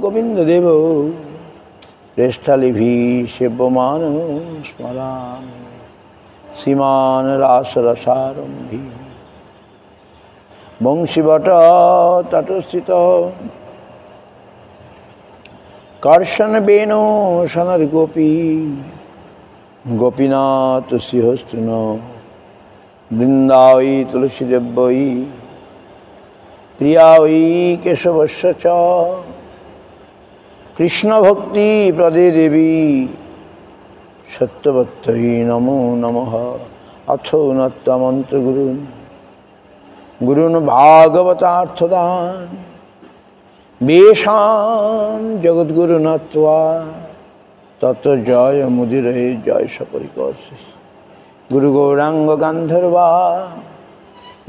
গোবিন্দ দেব রেষ্ঠালিভি সেব্যমান স্মরান শ্রীমান রাসরসারম্ভি বংশীবট তটস্থিত কর্ষণ Benu sonar Gopi Gopinath সিংহস্তুন বৃন্দাবৈ তুলসী দেব্যৈ প্রিয়া ওই কেশবস্য চ কৃষ্ণ ভক্তি প্রদে দেবী সত্যবত্যৈ নমো নমঃ। অথ নত্বা মন্ত্র গুরুন গুরুন ভাগবতার্থদান বেশান জগদ্গুরু নত্বা তত জয় মুদিরে জয় সপরিকর গুরু গৌরাঙ্গ গান্ধর্বা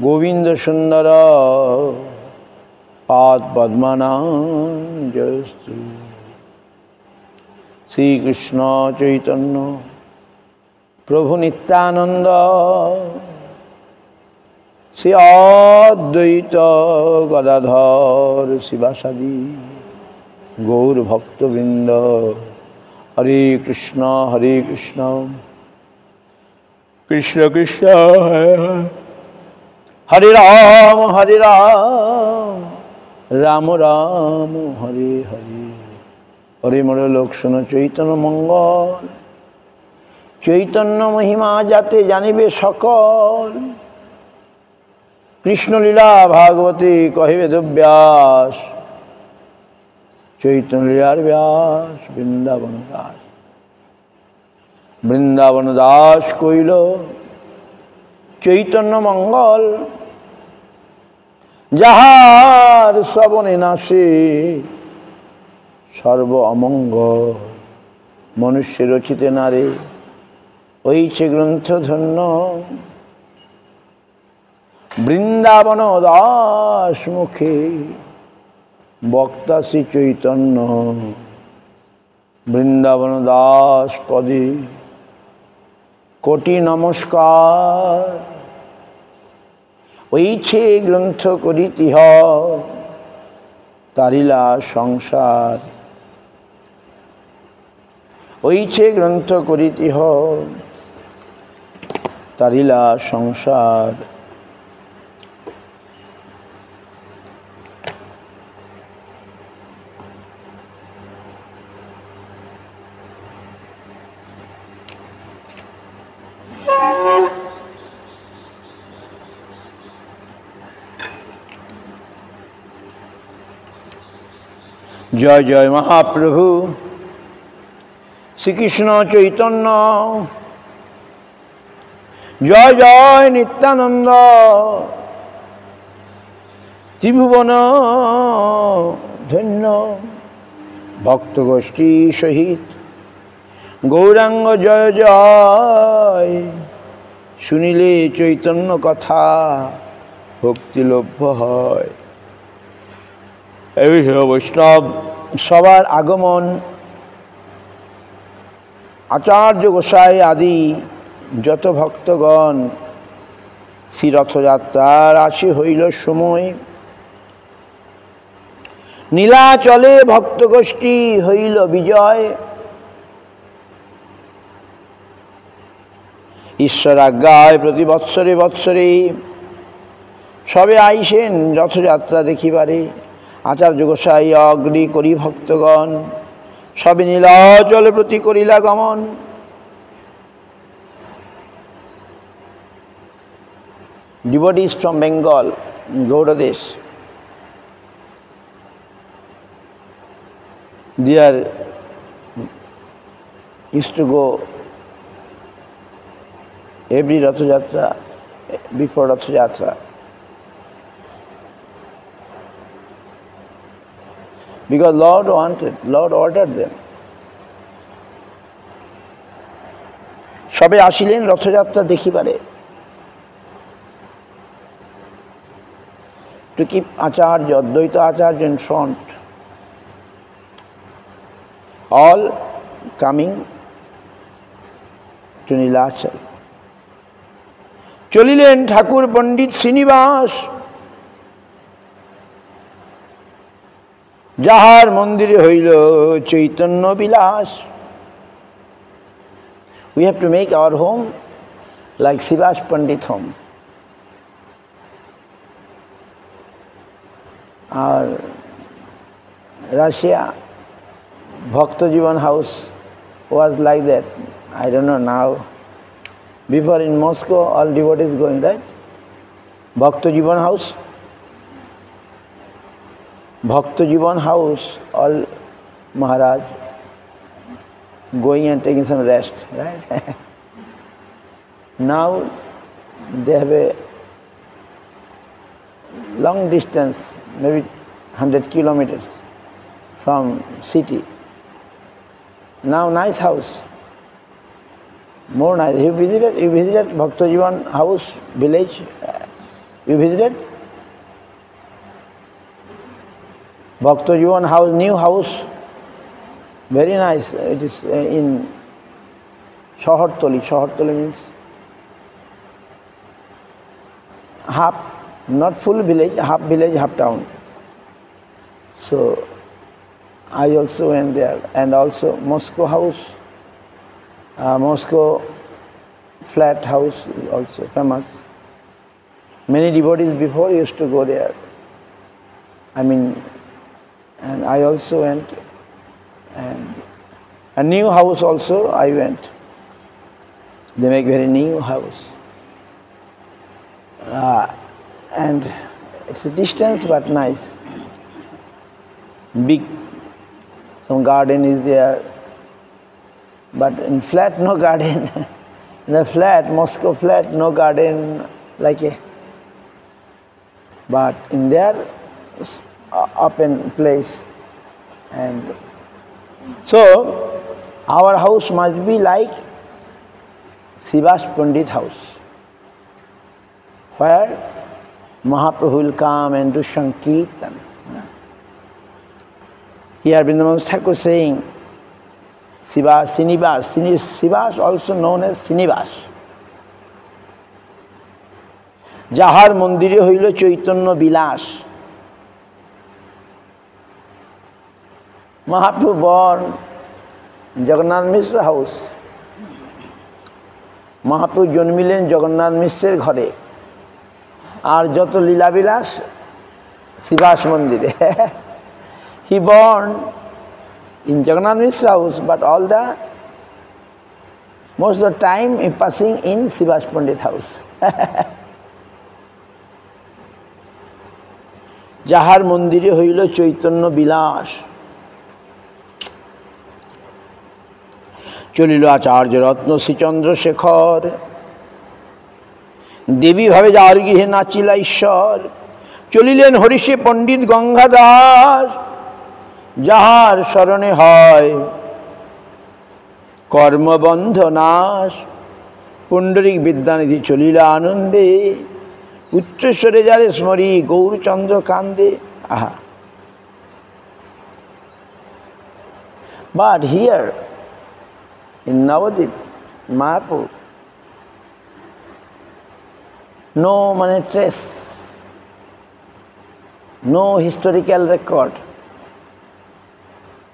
গোবিন্দ সুন্দর পাদ পদ্মনাং জয়স্তু। শ্রীকৃষ্ণ চৈতন্য প্রভু নিত্যানন্দ শ্রী অদ্বৈত গদাধর শিবাসাদি গৌর ভক্তবৃন্দ। হরে কৃষ্ণ কৃষ্ণ কৃষ্ণ হরে রাম রাম রাম হরে হরে। হরে মোর লোক শোনো চৈতন্য মঙ্গল, চৈতন্য মহিমা যাতে জানিবে সকল। কৃষ্ণলীলা ভাগবতী কহে বেদব্যাস, চৈতন্য লীলার ব্যাস বৃন্দাবন দাস। বৃন্দাবন দাস কইল চৈতন্য মঙ্গল, যাহার শ্রবণে নাশে সর্ব অমঙ্গল। মনুষ্য রচিতে নারে ওইছে গ্রন্থ ধন্য, বৃন্দাবন দাস মুখে বক্তা শ্রী চৈতন্য। বৃন্দাবন দাস পদে কোটি নমস্কার, ওইছে গ্রন্থ করিতিহ তারিলা সংসার। ওইছে গ্রন্থ করিতিহ তারিলা সংসার। জয় জয় মহাপ্রভু শ্রীকৃষ্ণ চৈতন্য, জয় জয় নিত্যানন্দ। ত্রিভুবন ধন্য ভক্তগোষ্ঠী সহিত গৌরাঙ্গ জয় জয়। শুনিলে চৈতন্য কথা ভক্তিলভ্য হয়। এই বৈষ্ণব সবার আগমন, আচার্য গোসাই আদি যত ভক্তগণ শ্রী রথযাত্রার আসি হইল সময়। নীলাচলে ভক্তগোষ্ঠী হইল বিজয়। ঈশ্বর আজ্ঞায় প্রতি বৎসরে বৎসরে সবে আইসেন রথযাত্রা দেখিবারে। আচার্য গোসাই অগ্নি করি ভক্তগণ সবে নীলাচল প্রতি করিলা গমন। Devotees from Bengal, Gaudadesh, they are used to go every Ratha Jatra, before Ratha Jatra. Because Lord ordered them. সবে আসিলেন Rathyatra দেখিবারে। To keep Acharya, Advaita Acharya in front. All coming to Nilachal. চলিলেন ঠাকুর পণ্ডিত শ্রীনিবাস, যাহার মন্দিরে হইল চৈতন্য বিলাস। We have to make our home like Sivas Pandit home. Our Russia Bhakta Jivan house was like that. I don't know now. Before in Moscow, all devotees going, right? Bhakta Jivan house. Bhakta Jivan house, all Maharaj going and taking some rest, right? Now they have a long distance, maybe 100 kilometers from city. Now nice house, more nice. You visited Bhakta Jivan house, village? You visited? Bhakta Jivan house, new house, very nice. It is in Shahartoli. Shahartoli means half, not full village, half town. So I also went there, and also Moscow house, Moscow flat house is also famous. Many devotees before used to go there. I mean, and I also went, and a new house also I went. They make very new house, and it's a distance but nice. Big, some garden is there, but in flat no garden. In the flat, Moscow flat, no garden like a. But in there, open place, and so our house must be like Sivas Pandit house, where Mahaprabhu will come and do Sankirtan. Here Vrindavan Thakur saying Sivas, Srinivas, Sivas also known as Srinivas. যাহার মন্দিরে হইল চৈতন্য বিলাস। Mahaprabhu born Jagannath Mishra house. Mahaprabhu জন্মিলেন Jagannath মিশ্রের ঘরে, আর যত লীলাবিলাস শিবাস মন্দিরে। He born in Jagannath Mishra house, but all the most of the time he passing in Sivas Pandit house. যাহার মন্দিরে হইল চৈতন্য বিলাস, চলিল আচার্য রত্ন শ্রীচন্দ্রশেখর, দেবী ভাবে যার গৃহে নাচিলা ঈশ্বর। চলিলেন হরিষে পণ্ডিত গঙ্গাদাস, যাহার শরণে হয় কর্মবন্ধ নাশ। পুণ্ডরিক বিদ্যানিধি চলিলা আনন্দে, উচ্চস্বরে যারে স্মরি গৌরচন্দ্র কান্দে। আহা! But here in Navadip, Mayapur, no trace, no historical record,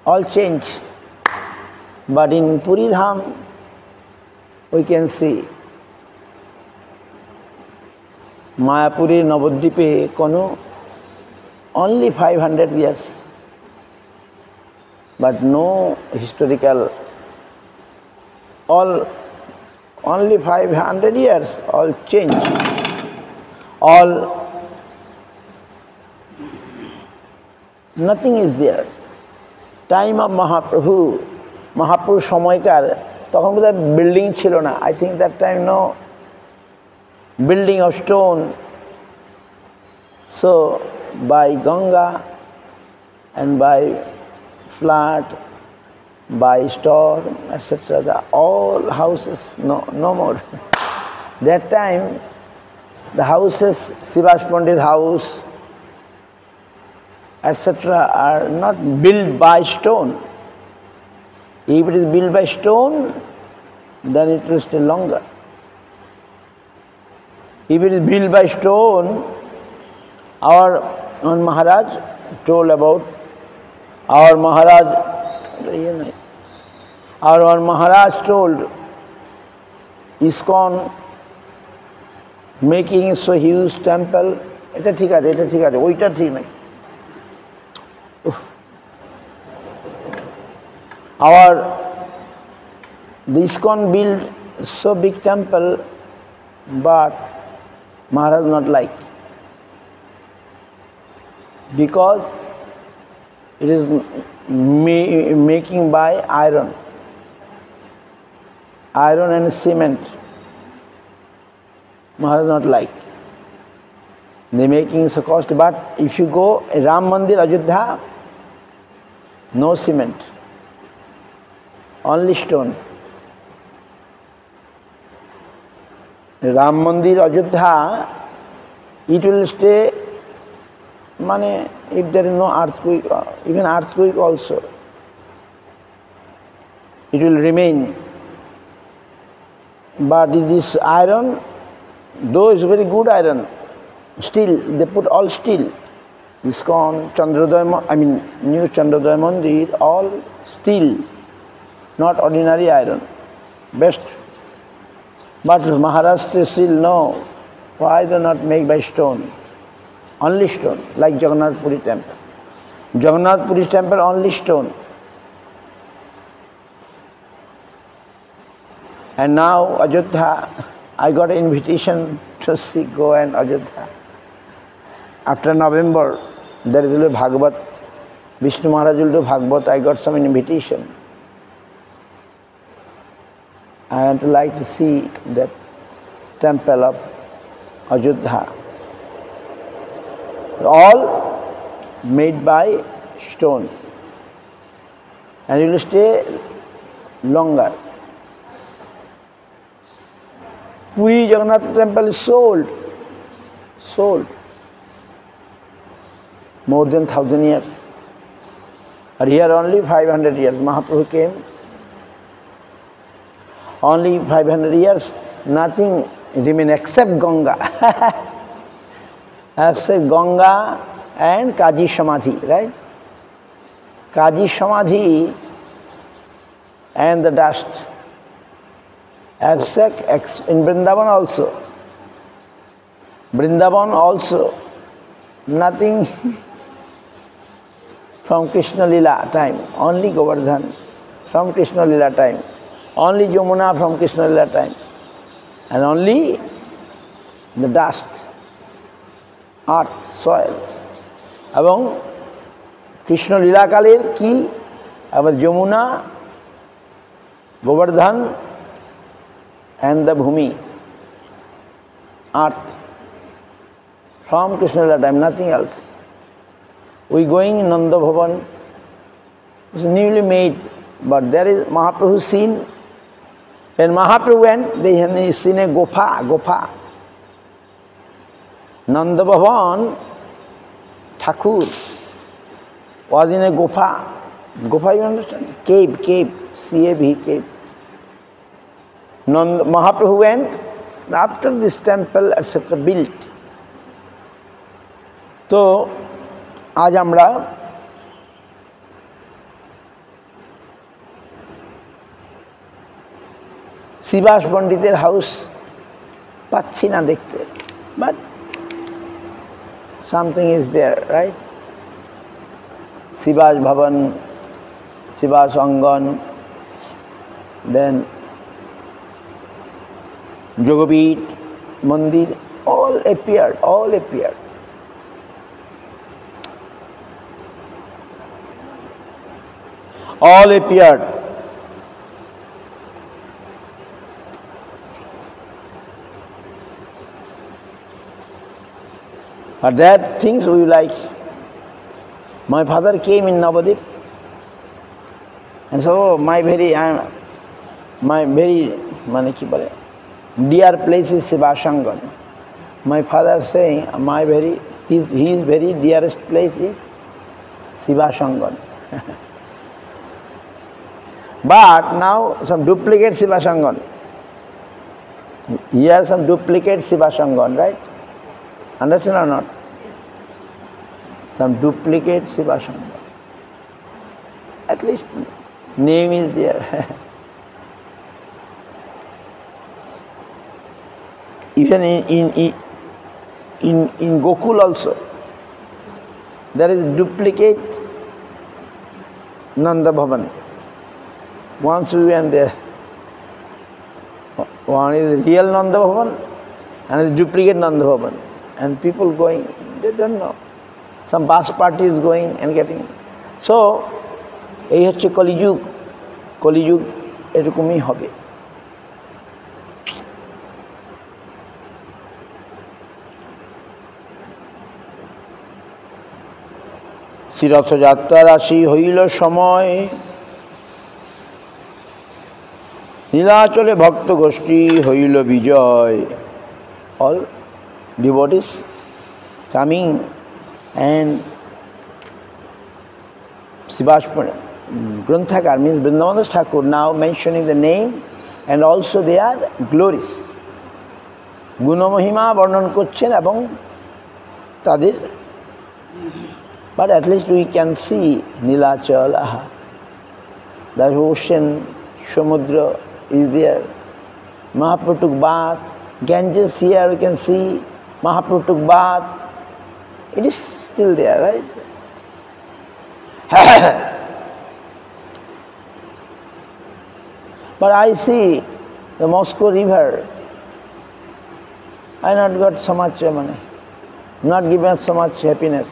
all change. But in Puri Dham, we can see Mayapuri Navadvipe Kono only 500 years, but no historical, all only 500 years, all change, all nothing is there. Time of Mahaprabhu, Mahaprabhu সময়কার তখন বোধহয় building ছিল না। I think that time no building of stone. So by Ganga and by flood, by storm, etc., all houses no more. That time the houses, Sivas Pandit house, etc., are not built by stone. If it is built by stone, then it will stay longer. If it is built by stone, our Maharaj told about Our Maharaj, our Maharaj told ISKCON making so huge temple, এটা ঠিক আছে, ওইটা ঠিক নাই। The ISKCON built so big temple, but Maharaj not like, because it is making by iron and cement. Maharaj not like. They making so costly. But if you go Ram Mandir Ayodhya, no cement, only stone. Ram Mandir Ayodhya, it will stay. If there is no earthquake, even earthquake also, it will remain. But this iron, though it's very good iron, still they put all steel. ISKCON, new Chandrodaya Mandir, all steel, not ordinary iron, best. But Maharaj still no. Why do not make by stone? Only stone, like Jagannath Puri temple. Jagannath Puri temple, only stone. And now Ayodhya, I got an invitation to see, go and Ayodhya. After November, there will be Bhagavad. Vishnu Maharaj will do Bhagavad. I got some invitation. I would like to see that temple of Ayodhya. All made by stone, and it will stay longer. Puri Jagannath temple is sold more than 1,000 years. But here only 500 years. Mahaprabhu came, only 500 years, nothing remain except Ganga. Except Ganga and Kaji Samadhi, right? Kaji Samadhi and the dust. Abstract in Vrindavan also, nothing from Krishna Lila time, only Govardhan from Krishna Lila time, only Yamuna from Krishna Lila time, and only the dust, earth, soil. এবং কৃষ্ণ লীলাকালের কি আবার Jamuna, Gobardhan and the bhumi, earth, from Krishna Lila time, nothing else. We going in Nanda Bhavan, it's newly made, but there is Mahaprabhu scene. When Mahaprabhu went, they had seen a Gopa. Nanda Bhavan, Thakur was in a Gopa, you understand? Cave, C-A-V, cave. Mahaprabhu went, after this temple, etc. built. So, আজ আমরা শিবাস পণ্ডিতের house পাচ্ছি না দেখতে, but something is there, right? Sivas Bhavan, Sivas Angan, then Yogapeeth, Mandir, all appeared. All appeared. Are there things we like? My father came in Navadip, and so my very dear place is Sivashangan. My father saying his very dearest place is Sivashangan. But now some duplicate Sivashangan. Here some duplicate Sivashangan, right? Understand or not? Some duplicate Sivashangan. At least name is there. Even in Gokul also, there is duplicate Nanda Bhavan. Once we went there, one is real Nanda Bhavan and is duplicate Nanda Bhavan. And people going, they don't know. Some bus party is going and getting. So, এই হচ্ছে কলিযুগ, কলিযুগ এরকমই হবে। শ্রীরথযাত্রার আসি হইল সময়, নীলাচলে ভক্ত গোষ্ঠী হইল বিজয়। All devotees coming and Srivastava Granthakar means Vrindavan Thakur now mentioning the name and also their glories. গুণমহিমা বর্ণন করছেন এবং তাদের, but at least we can see Nilachal, the ocean, Samudra is there. Mahaprabhu took bath. Ganges here we can see Mahaprabhu took bath. It is still there, right? But I see the Moscow river, I not got so much money, not given so much happiness.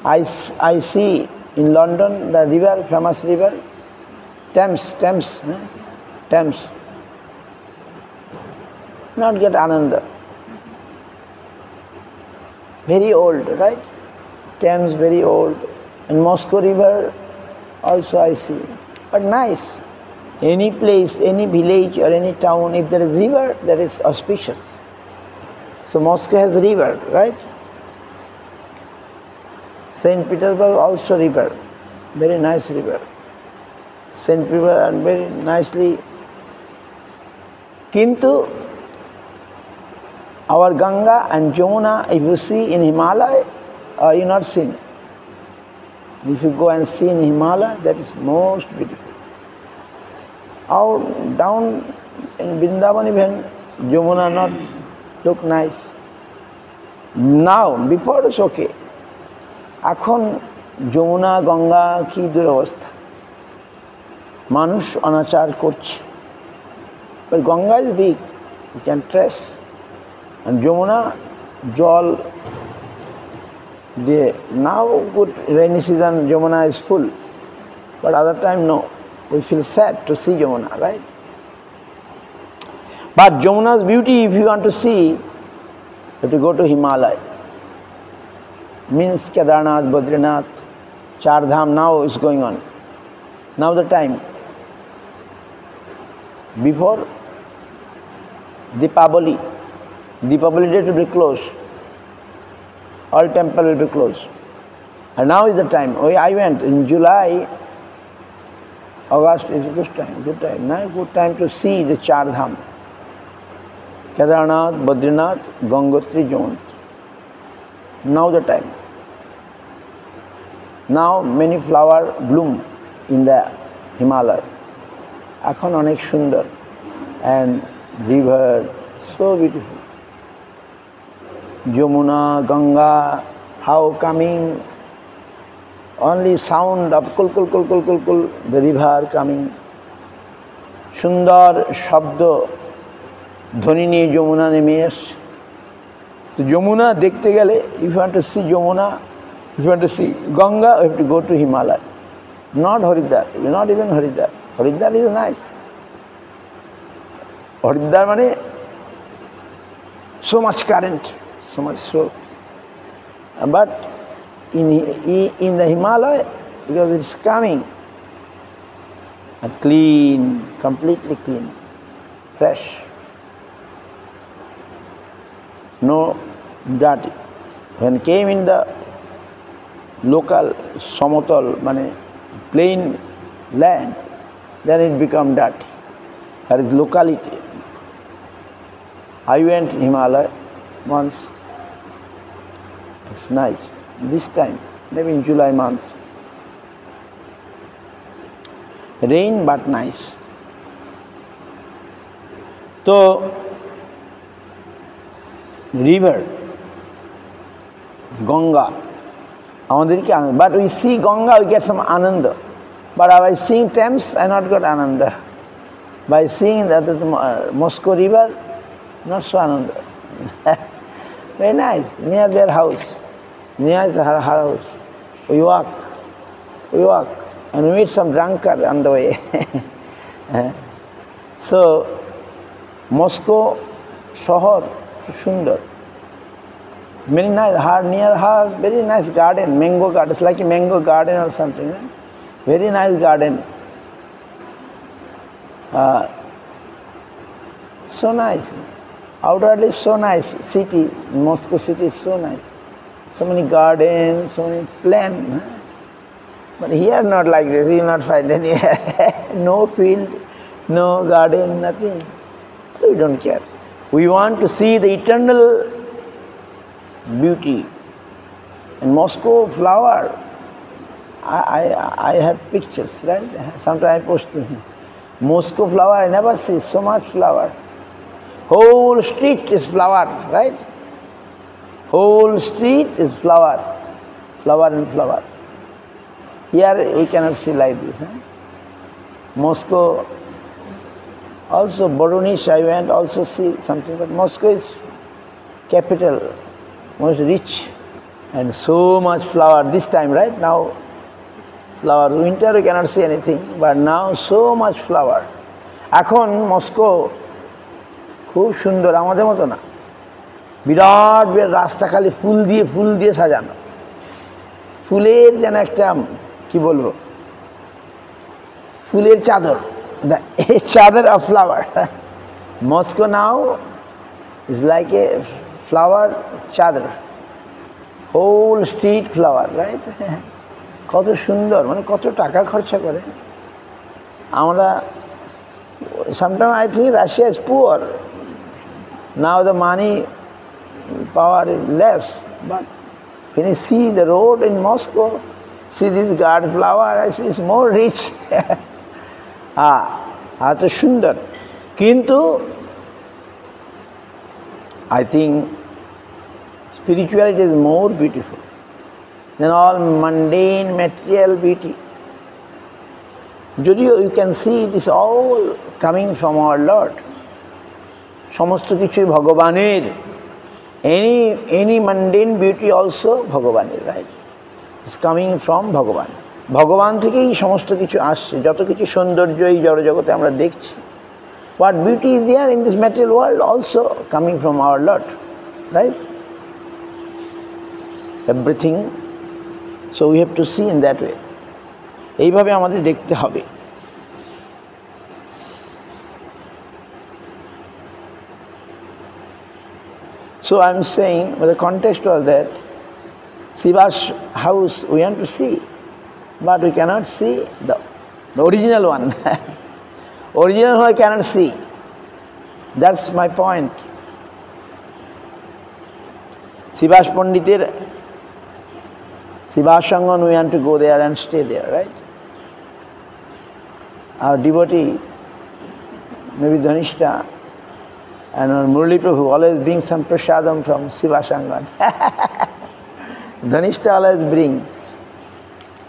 I see in London the river, famous river, Thames, not get Ananda. Very old, right? Thames very old. And Moscow river also I see. But nice. Any place, any village or any town, if there is river, that is auspicious. So Moscow has river, right? St. Petersburg also river, very nice river. St. Petersburg are very nicely. Kintu our Ganga and Jamuna, if you see in Himalaya, you not seen. If you go and see in Himalaya, that is most beautiful. Out down in Vrindavan even, Jamuna not look nice. Now, before it's okay. এখন যমুনা গঙ্গা কি দুরবস্থা, মানুষ অনাচার করছে। But Ganga is big, you can trace. And Jamuna, jal, now good rainy season, Jamuna is full. But other time no, we feel sad to see Jamuna, right? But Jamuna's beauty, if you want to see, you have to go to Himalaya. Means Kedarnath, Badrinath, Char Dham now is going on. Now the time. Before Deepavali date will be closed. All temple will be closed. And now is the time. I went in July, August is a good time. Now good time to see the Char Dham. Kedarnath, Badrinath, Gangotri, Jamunotri. Now the time. Now many flower bloom in the Himalaya. এখন অনেক সুন্দর and river so beautiful. Jamuna, Ganga, how coming, only sound of kul kul kul kul kul kul, the river coming. সুন্দর শব্দ ধ্বনি নিয়ে যমুনা নেমে আসছে। তো যমুনা দেখতে গেলে, if you want to see Jamuna, if you want to see Ganga, you have to go to Himalaya, not Haridwar. Not even Haridwar. Haridwar is nice. Haridwar মানে so much current, so much slow. But in the Himalaya, because it's coming, clean, completely clean, fresh, no dirty. When came in the local সমতল মানে plain land, then it become dirty. That is locality. I went to Himalaya once. It's nice. This time, maybe in July month. rain but nice. So river Ganga আমাদেরকে আনন্দ, but we see Ganga we get some ananda, but by seeing Thames I not got ananda. By seeing that Moscow river, not so ananda. Very nice, near their house, near her house. We walk and we meet some drunkard on the way. So Moscow শহর সুন্দর, very nice. Near her very nice garden, mango garden. It's like a mango garden or something. Very nice garden. So nice. Outwardly so nice. City, Moscow city is so nice. So many gardens, so many plants. But here not like this. You will not find anywhere. No field, no garden, nothing. We don't care. We want to see the eternal beauty. And Moscow flower, I have pictures, right? Sometimes I post things. Moscow flower, I never see so much flower. Whole street is flower, right? Whole street is flower, flower and flower. Here we cannot see like this. Moscow, also Voronezh I went, also see something, but Moscow is capital, most rich, and so much flower this time, right? Now flower, winter we cannot see anything, but now so much flower. এখন Moscow খুব সুন্দর, আমাদের মতো না, বিরাট বিরাট রাস্তা খালি ফুল দিয়ে সাজানো, ফুলের যেন একটা কি বলবো, ফুলের চাদর, the চাদর of flower. Moscow now is like a flower চাদর, whole street flower, right? কত সুন্দর, মানে কত টাকা খরচা করে আমরা। Sometimes I think Russia is poor. Now the money power is less, but when you see the road in Moscow, see this garden flower, I see it's more rich. এত সুন্দর, কিন্তু I think spirituality is more beautiful than all mundane material beauty. যদিও you can see this all coming from our Lord. সমস্ত কিছুই ভগবানের, any mundane beauty also ভগবানের, right? It's coming from ভগবান। ভগবান থেকেই সমস্ত কিছু আসছে, যত কিছু সৌন্দর্য এই জড়জগতে আমরা দেখছি। What beauty is there in this material world also coming from our Lord, right? Everything. So we have to see in that way. এইভাবে আমাদের দেখতে হবে। So I am saying, well, the context was that Shiva's house we want to see, but we cannot see the original one. Original one I cannot see. That's my point. Shiva's Panditer, Shiva's Shangan, we want to go there and stay there, right? Our devotee, maybe Dhanishta, and Murali Prabhu always bring some prasadam from Shiva Shangan. Dhanishta always bring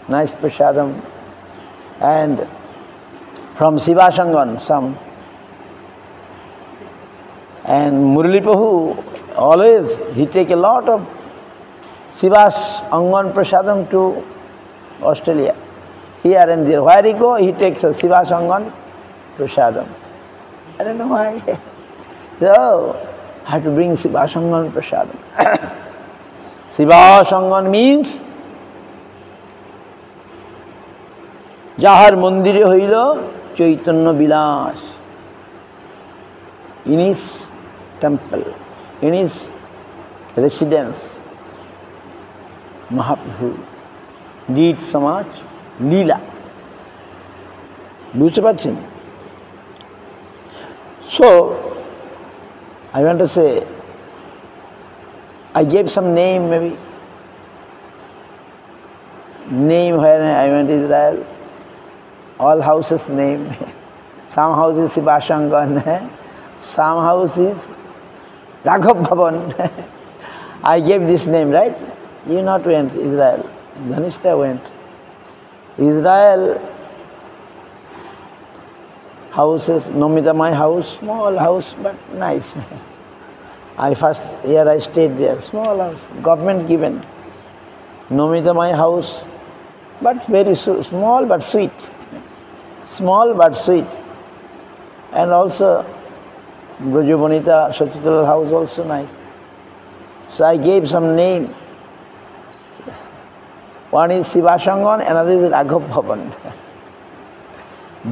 nice prasadam, and from Shiva Shangan some. And Murali Prabhu always, he take a lot of Shiva's Angan prasadam to Australia, here and there. Where he go, he takes a Shiva's Angan prasadam. I don't know why. So, I have to bring Shiva's Angan prasadam. Shiva's Angan means যাহার মন্দিরে হইল চৈতন্য বিলাস, in his temple, in his residence, Mahaprabhu did so much Leela. বুঝতে পারছেন? So, I want to say, I gave some name maybe, name where I went to Israel. all houses name. Some house is Sivashangan, some house is Raghav Bhavan. I gave this name, right? You not went, Israel. Dhanishta went. Israel houses, Nomita, my house, small house, but nice. First year I stayed there, small house, government given. Nomita, my house, but very small but sweet. Small but sweet. And also Brajabonita Sachitala house also nice. So I gave some name. One is Sivashangan, another is Raghav Bhavan.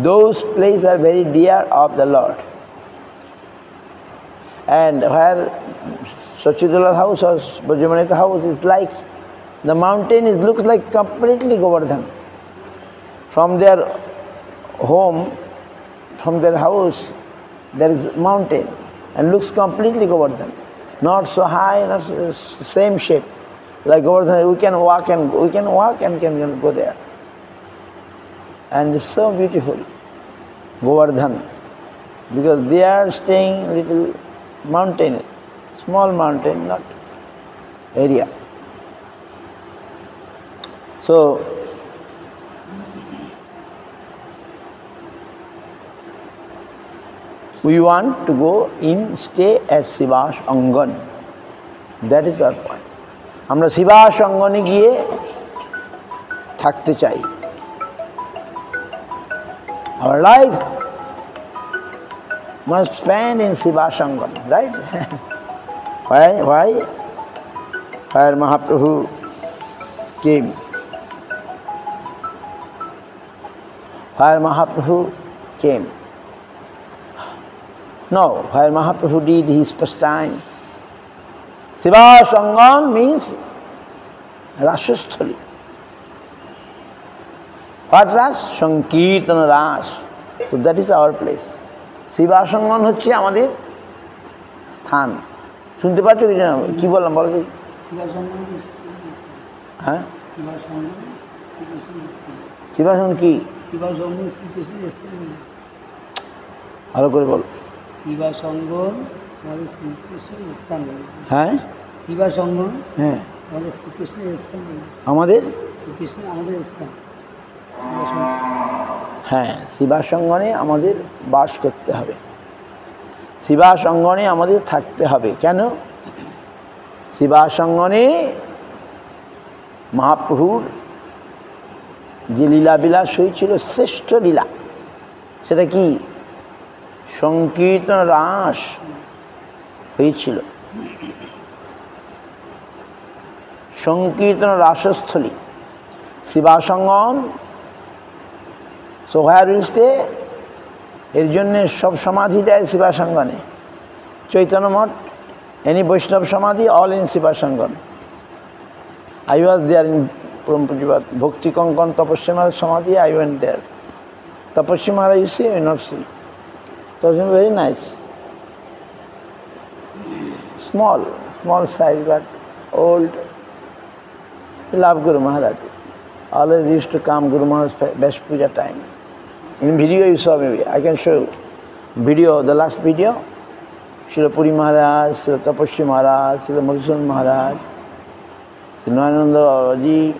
Those places are very dear of the Lord. And where Sachitala house or Brajabonita house is like, the mountain looks like completely Govardhan. From their home, from their house, there is mountain and looks completely Govardhan. Not so high, not so, same shape. Like Govardhan, we can walk and can go there. And it's so beautiful, Govardhan, because they are staying little mountain, small mountain, not area. So, we want to go in, stay at Sivas Angan. That is our point. আমরা Sivas Angane গিয়ে থাকতে চাই. Our life must spend in Sivas Angan, right? Why? Where Mahaprabhu came. Where Mahaprabhu came. No, where Mahaprabhu did his pastimes. Sivas Angan means Rasasthali. What Ras? Sankirtana Ras. So that is our place. Sivas Angan হচ্ছে আমাদের স্থান. শুনতে পাচ্ছ কি না? কি বললাম বলো কি? Sivas Angan হ্যাঁ? Sivas Angan শ্রীকৃষ্ণের স্থান. Sivas Angan কি? Sivas Angan শ্রীকৃষ্ণের স্থান. ভালো করে বল. Sivas Angan আমাদের শ্রীকৃষ্ণের স্থান. হ্যাঁ? Sivas Angan হ্যাঁ আমাদের শ্রীকৃষ্ণের স্থান. আমাদের শ্রীকৃষ্ণ আমাদের স্থান. হ্যাঁ, Sivas Angane আমাদের বাস করতে হবে. Sivas Angane আমাদের থাকতে হবে. কেন? Sivas Angane মহাপ্রভুর যে লীলা বিলাস হয়েছিল, শ্রেষ্ঠ লীলা, সেটা কি? সংকীর্তন রাস হয়েছিল. সংকীর্তন রাসস্থলী, Sivas Angan. So where we stay, এর জন্য সব সমাধি দেয় Sivas Angane. Chaitanya Math, any Vaishnava Samadhi, all in Sivas Angan. I was there in Bhakti Kankan Tapasya Maharaj Samadhi, I went there. Tapasya Maharaj, you see, I not see. It was very nice. Small size, but old. I love Guru Maharaj. Always used to come Guru Maharaj's best puja time. In video you saw maybe, I can show you. Video, the last video, Srila Puri Maharaj, Srila Tapasya Maharaj, Srila Madhusudan Maharaj, Srila Nanda Ji,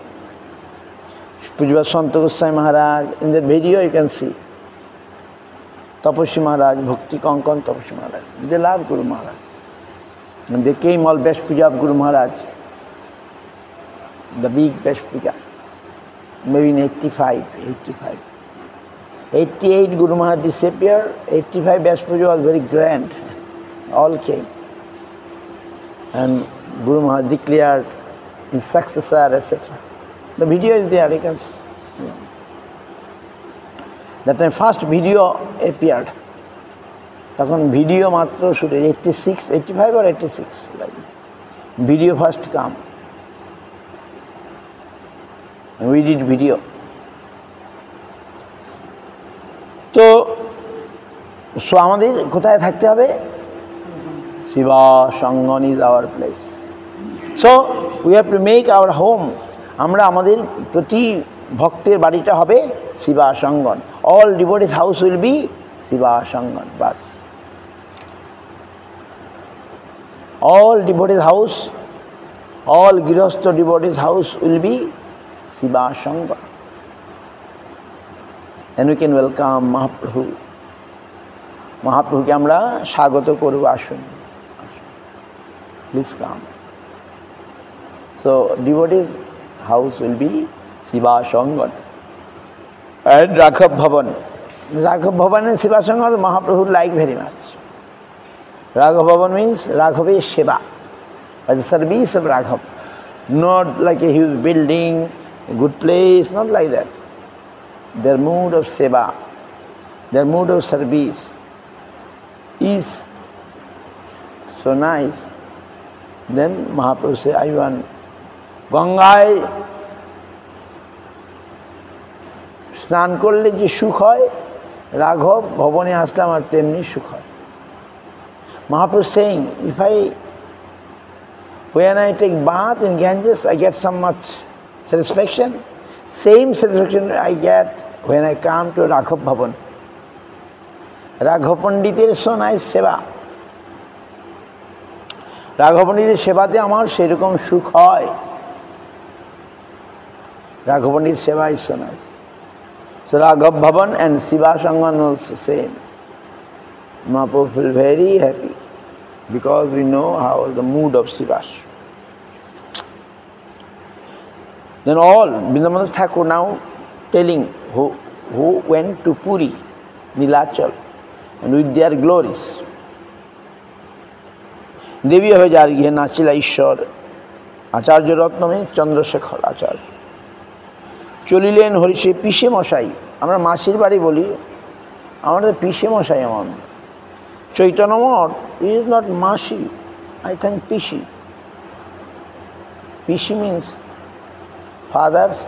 Pujya Santa Goswami Maharaj. In that video you can see Tapasya Maharaj, Bhakti Kankan Tapasya Maharaj. They love Guru Maharaj. And they came all best puja of Guru Maharaj. The big best puja. Maybe in 85. 88 Guru Maharaj disappeared, 85 best puja was very grand. All came. And Guru Maharaj declared his successor, etc. The video is there, you can see. That time first video appeared. তখন video মাত্র শুরু 86, 85 or 86 like video first come. And we did video. তো আমাদের কোথায় থাকতে হবে? Sivas Angan is our place. So we have to make our home. আমরা আমাদের প্রতি ভক্তের বাড়িটা হবে Siva Sangan. All devotees' house will be Siva Sangan. Bas. All devotees' house, all Grihastha devotees' house will be Siva Sangan. And we can welcome Mahaprabhu. Mahaprabhuকে আমরা স্বাগত করব, আসুন, please come. So devotees' house will be Siva Sangan. And Raghav Bhavan. Raghav Bhavan and Siva Sangan Mahaprabhu like very much. Raghav Bhavan means Raghave's Seva, by the service of Raghav. Not like a huge building, a good place, not like that. Their mood of Seva, their mood of service is so nice. Then Mahaprabhu say, I want গঙ্গায় স্নান করলে যে সুখ হয়, রাঘব ভবনে আসলে আমার তেমনি সুখ হয়। Mahaprabhu saying, when I take bath in Ganges, I get so much satisfaction. Same satisfaction I get when I come to Raghav Bhavan. Raghav Panditer so nice seva. Raghav Panditer সেবাতে আমার সেরকম সুখ হয়। Raghav Panditer seva is so nice. So Raghav Bhavan and Siva Sangan also same. Mahaprabhu feel very happy because we know how the mood of Siva. Then all Vrindavan Thakur now telling who went to Puri, Nilachal, and with their glories. Devi হয়ে যার গিয়ে নাচিলা ঈশ্বর, আচার্য রত্ন means Chandrashekhar আচার্য। চলিলেন হরিষে পিসে মশাই, আমরা মাসির বাড়ি বলি, আমাদের পিসে মশাই এমন। চৈতন্য মঠ is not মাসি, I think PC. PC means fathers.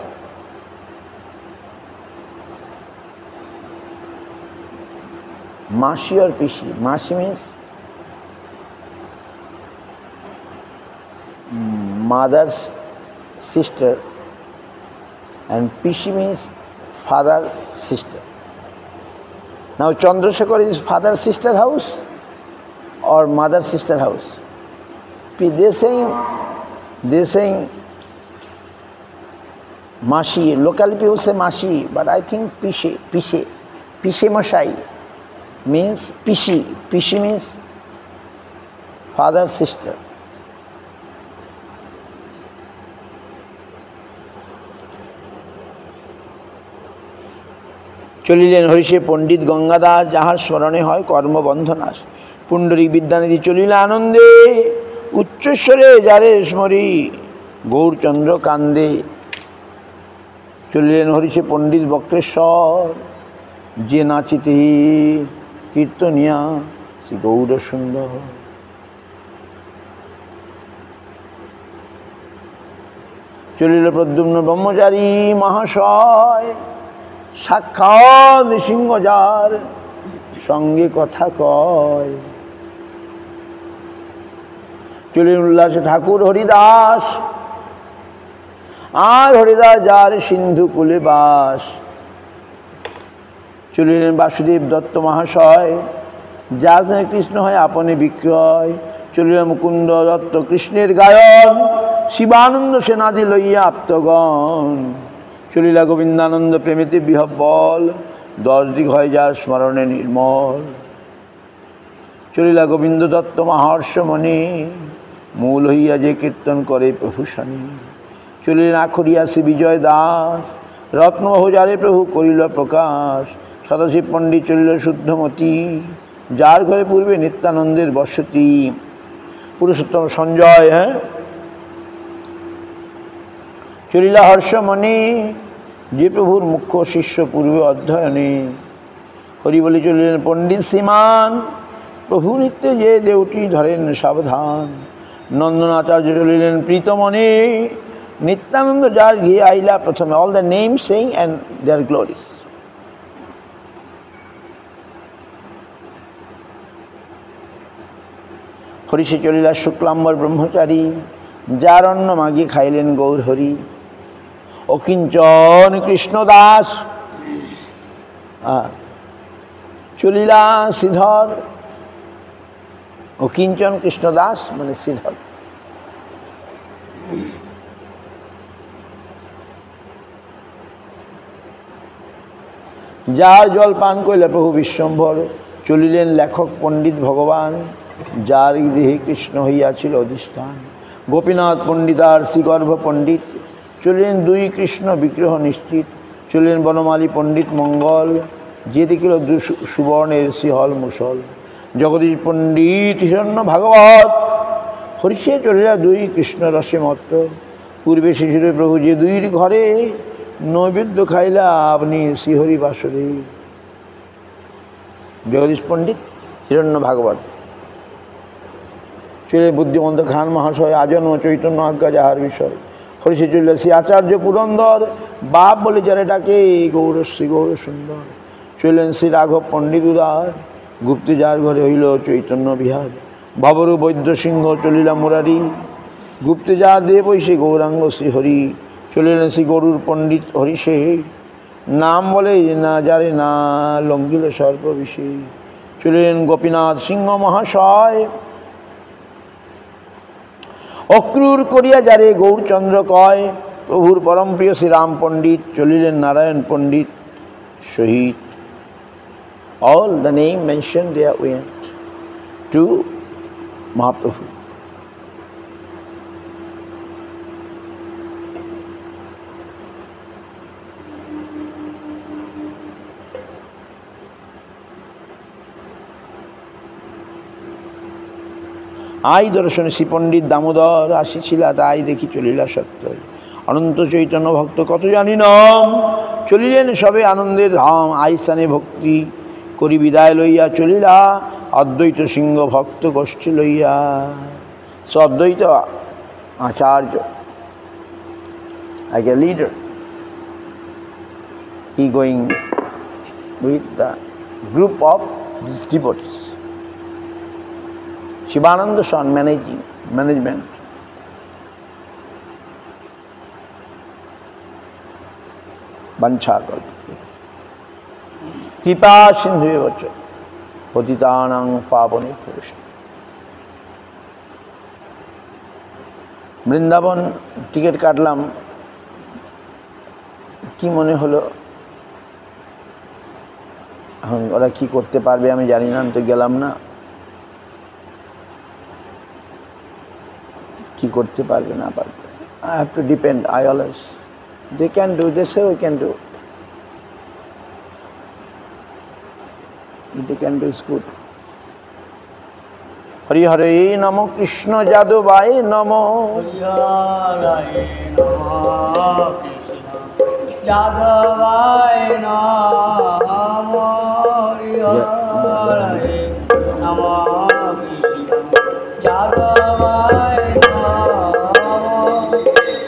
Masi or Pishi. Masi means mother's sister and Pishi means father sister. Now Chandrasekhar is father sister house or mother sister house? They saying Mashi. Locally people say Mashi, but I think Pishe Mashai means Pishi. Pishi means father sister. চলিলেন হরিষে পণ্ডিত গঙ্গাদাস, যাহার স্মরণে হয় কর্মবন্ধনাশ। পুণ্ডরীক বিদ্যানিধি চলিল আনন্দে, উচ্চস্বরে যারে স্মরি, গৌরচন্দ্র কান্দে। চলিলেন হরিষে পণ্ডিত বক্রেশ্বর, যে নাচিতে কীর্তনিয়া শ্রী গৌর সুন্দর। চলিল প্রদ্যুম্ন ব্রহ্মচারী মহাশয়, সাক্ষাৎ নৃসিংহ যার সঙ্গে কথা কয়। চলিলেন উল্লাসে ঠাকুর হরিদাস, আর হরিদাস যার সিন্ধু কুলে বাস। চলিলেন বাসুদেব দত্ত মহাশয়, যার কৃষ্ণ হয় আপনে বিক্রয়। চলিলেন মুকুন্দ দত্ত কৃষ্ণের গায়ন, শিবানন্দ সেনাদি লইয়া আপ্তগণ। চলিলা গোবিন্দানন্দ প্রেমেতে বিহব্বল, 10 দিক হয় যার স্মরণে নির্মল। চলিলা গোবিন্দ দত্ত মহর্ষ মনে, মূল হইয়া যে কীর্তন করে প্রভু শনি। চলিলেন আখরিয়া শ্রী বিজয় দাস, রত্নভোজারে প্রভু করিল প্রকাশ। সদাশিব পণ্ডিত চলিল শুদ্ধমতি, যার ঘরে পূর্বে নিত্যানন্দের বসতি। পুরুষোত্তম সঞ্জয় চলিলা হর্ষমণি, যে প্রভুর মুখ্য শিষ্য পূর্বে অধ্যয়নে। হরি বলি চলিলেন পণ্ডিত শ্রীমান, প্রভু নিত্যে যে দেউটি ধরেন সাবধান। নন্দনাচার্য চলিলেন প্রীতমনে, নিত্যানন্দ যার গিয়ে আইলা প্রথমে। All the name saying and their glories. হরিষে চলিলা শুক্লাম্বর ব্রহ্মচারী, যার অন্ন মাগিয়ে খাইলেন গৌর হরি। অকিঞ্চন কৃষ্ণদাস চলিলা শ্রীধর ও কিঞ্চন কৃষ্ণদাস মানে শ্রীধর। যার জল পান করিলে প্রভু বিশ্বম্ভর, চলিলেন লেখক পণ্ডিত ভগবান, যার দেহে কৃষ্ণ হইয়াছিল অধিষ্ঠান। গোপীনাথ পণ্ডিত আর শ্রীগর্ভ পণ্ডিত, চলিলেন দুই কৃষ্ণ বিগ্রহ নিশ্চিত। চলিলেন বনমালী পণ্ডিত মঙ্গল, যে দেখিল সুবর্ণের শ্রীহল মুসল। জগদীশ পণ্ডিত হিরণ্য ভাগবত, হরিষে চলিলা দুই কৃষ্ণ রসে মত্ত। পূর্বে শিশুর প্রভু যে দুইর ঘরে, নৈবেদ্য খাইলা আপনি শ্রীহরি বাসরে। জগদীশ পণ্ডিত হিরণ্য ভাগবত। চলে বুদ্ধিমন্ত খান মহাশয়, আজন্ম চৈতন্য আজ্ঞা যাহার বিষয়। হরিষে চলিল শ্রী আচার্য পুরন্দর, বাপ বলে যারে ডাকে গৌরশ্রী গৌর সুন্দর। চলিলেন শ্রী রাঘব পণ্ডিত উদার, গুপ্তে যার ঘরে হইল চৈতন্য বিহার। ভবরু বৈদ্য সিংহ চলিলা মুরারি, গুপ্তে যার দেব বৈশে গৌরাঙ্গ শ্রীহরি। চলিলেন শ্রী গরুর পণ্ডিত হরিষে, নাম বলে না যারে না লঙ্ঘিল সর্ববিষে। চলিলেন গোপীনাথ সিংহ মহাশয়, অক্রূর করিয়া যারে গৌরচন্দ্র কয়। প্রভুর পরম প্রিয় শ্রীরাম পণ্ডিত, চলিলেন নারায়ণ পণ্ডিত শহীদ। All the name mentioned there went to Mahaprabhu. I দর্শনে শ্রী পণ্ডিত দামোদর, আসিছিলা তাই দেখি চলিলা সত্য। অনন্ত চৈতন্য ভক্ত কত জানি নাম, চলিলেন সবে আনন্দের ধাম। আই স্থানে ভক্তি করি বিদায় লইয়া, চলিলা অদ্বৈত সিংহ ভক্ত গোষ্ঠী লইয়া। সো অদ্বৈত আচার্য, like a leader, he going with the group of these devotees. Shivananda son management. Bancha kalpa কৃপা সিন্ধু বচ্চ পতিতানাং পাবনে পুরুষ। বৃন্দাবন টিকিট কাটলাম, কি মনে হলো এখন ওরা কি করতে পারবে আমি জানি না, আমি তো গেলাম না। কি করতে পারবে না পারবে, I have to depend. I always, they can do, they say we can do. If they can do is good. Hari Hare Namo Krishna Jadavaya Namo. Hari Hare Namo Krishna Jadavaya Namo. Hari Hare Namo Krishna Jadavaya Namo.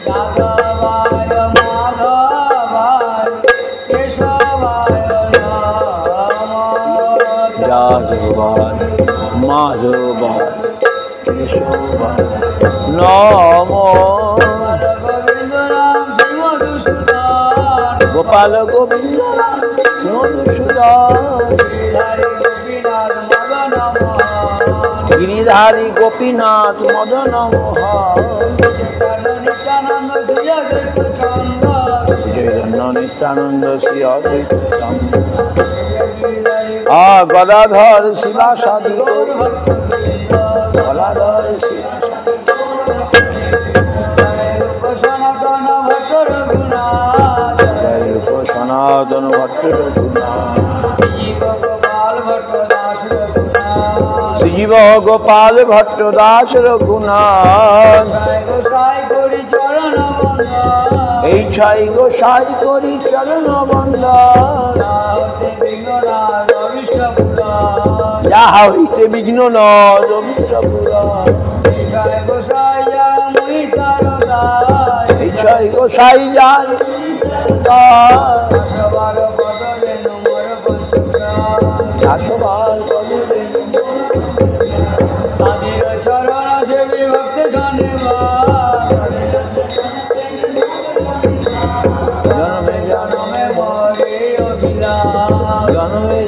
Jadavaya Madhavaya Keshavaya Namo. Jadavaya Madhavaya Keshavaya Namo. Gopal Govinda Madhusudan, Giridhari Gopinath Madana Mohan, Jayadana Nityananda Sri Advaita Chanda, Gadadhar Shiva Sadi Gadadhar Shiva সনাতন ভট্ট শ্রীজীব গোপাল ভট্ট দাস রঘুনাথ, এই ছাই গোসাই করি চরণ বন্দন। যাহা হইতে বিঘ্ন নবিষ্পুরা, এই ছাই গোসাই যান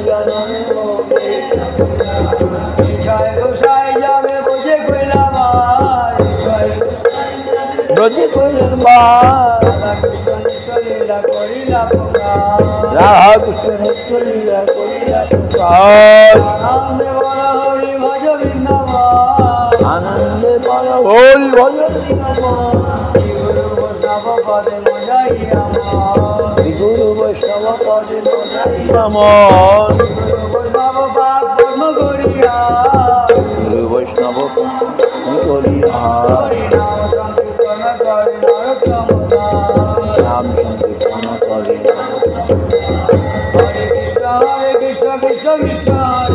জনম জয় গোসাই যাবে বুঝে কইলাম জয় ব্রজে কইলেন বা লীলা করিলা প্রকাশ রাধা কৃষ্ণ নিত্য লীলা করিলা প্রকাশ আনন্দে বল হরি ভজ বৃন্দাবন আনন্দে বল হরি ভজ বৃন্দাবন গুরু বৈষ্ণব পদে মজাই আমার শ্রী গুরু বৈষ্ণব পদে মজাইয়া মন গুরু বৈষ্ণব পাপ কর্ম করিয়া গুরু বৈষ্ণব করিয়া হরি নাম সংকীর্তন করে নরোত্তম দাস। নাম সংকীর্তন করি হরে কৃষ্ণ কৃষ্ণ কৃষ্ণ হরে